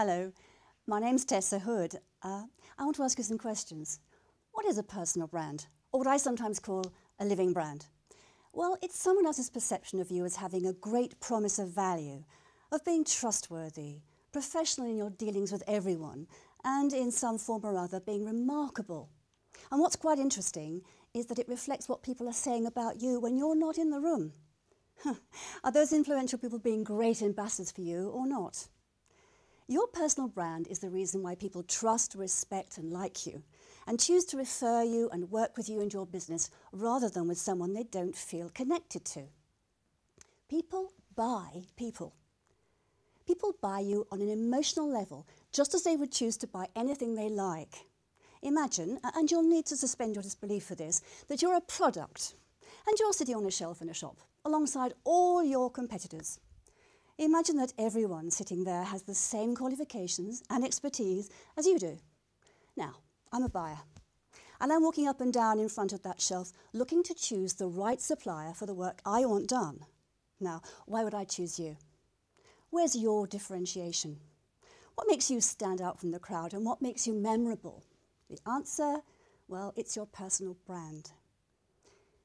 Hello, my name's Tessa Hood. I want to ask you some questions. What is a personal brand, or what I sometimes call a living brand? Well, it's someone else's perception of you as having a great promise of value, of being trustworthy, professional in your dealings with everyone, and in some form or other being remarkable. And what's quite interesting is that it reflects what people are saying about you when you're not in the room. Are those influential people being great ambassadors for you or not? Your personal brand is the reason why people trust, respect and like you, and choose to refer you and work with you and your business rather than with someone they don't feel connected to. People buy people. People buy you on an emotional level, just as they would choose to buy anything they like. Imagine, and you'll need to suspend your disbelief for this, that you're a product and you're sitting on a shelf in a shop alongside all your competitors. Imagine that everyone sitting there has the same qualifications and expertise as you do. Now, I'm a buyer, and I'm walking up and down in front of that shelf looking to choose the right supplier for the work I want done. Now, why would I choose you? Where's your differentiation? What makes you stand out from the crowd and what makes you memorable? The answer, well, it's your personal brand.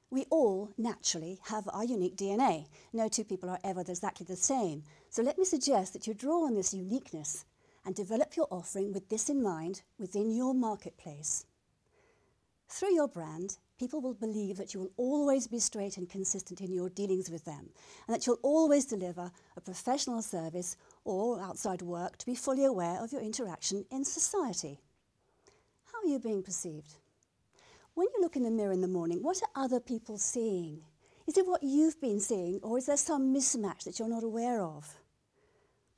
We all, naturally, have our unique DNA. No two people are ever exactly the same. So let me suggest that you draw on this uniqueness and develop your offering with this in mind within your marketplace. Through your brand, people will believe that you will always be straight and consistent in your dealings with them, and that you'll always deliver a professional service or outside work to be fully aware of your interaction in society. How are you being perceived? When you look in the mirror in the morning, what are other people seeing? Is it what you've been seeing, or is there some mismatch that you're not aware of?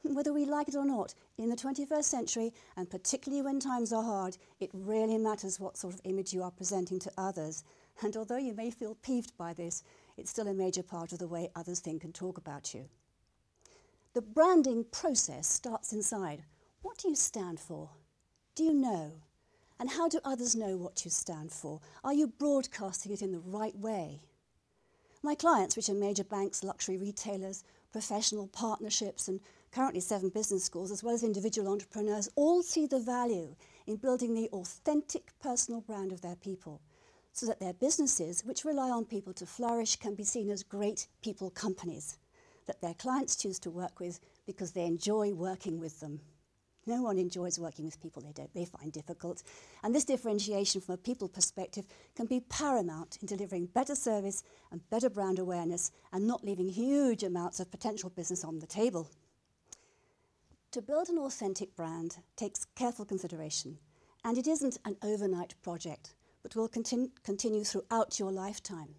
Whether we like it or not, in the 21st century, and particularly when times are hard, it really matters what sort of image you are presenting to others. And although you may feel peeved by this, it's still a major part of the way others think and talk about you. The branding process starts inside. What do you stand for? Do you know? And how do others know what you stand for? Are you broadcasting it in the right way? My clients, which are major banks, luxury retailers, professional partnerships, and currently 7 business schools, as well as individual entrepreneurs, all see the value in building the authentic personal brand of their people, so that their businesses, which rely on people to flourish, can be seen as great people companies, that their clients choose to work with because they enjoy working with them. No one enjoys working with people they find difficult. And this differentiation from a people perspective can be paramount in delivering better service and better brand awareness and not leaving huge amounts of potential business on the table. To build an authentic brand takes careful consideration, and it isn't an overnight project, but will continue throughout your lifetime.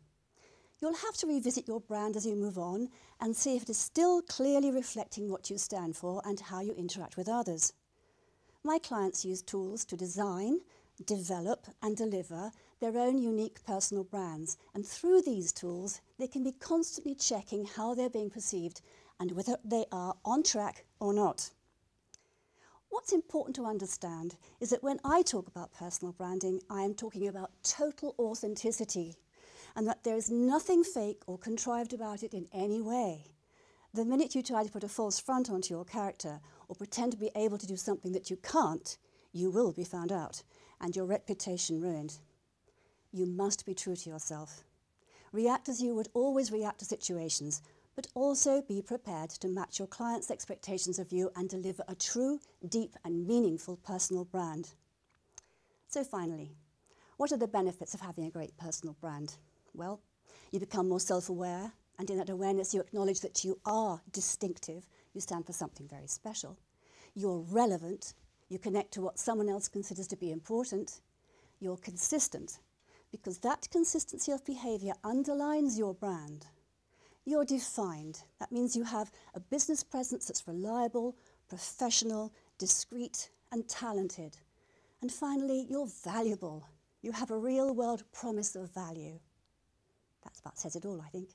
You'll have to revisit your brand as you move on and see if it is still clearly reflecting what you stand for and how you interact with others. My clients use tools to design, develop and deliver their own unique personal brands, and through these tools they can be constantly checking how they're being perceived and whether they are on track or not. What's important to understand is that when I talk about personal branding, I am talking about total authenticity, and that there is nothing fake or contrived about it in any way. The minute you try to put a false front onto your character or pretend to be able to do something that you can't, you will be found out and your reputation ruined. You must be true to yourself. React as you would always react to situations, but also be prepared to match your clients' expectations of you and deliver a true, deep and meaningful personal brand. So finally, what are the benefits of having a great personal brand? Well, you become more self-aware, and in that awareness you acknowledge that you are distinctive, you stand for something very special. You're relevant, you connect to what someone else considers to be important. You're consistent, because that consistency of behaviour underlines your brand. You're defined, that means you have a business presence that's reliable, professional, discreet and talented. And finally, you're valuable. You have a real-world promise of value. That about says it all, I think.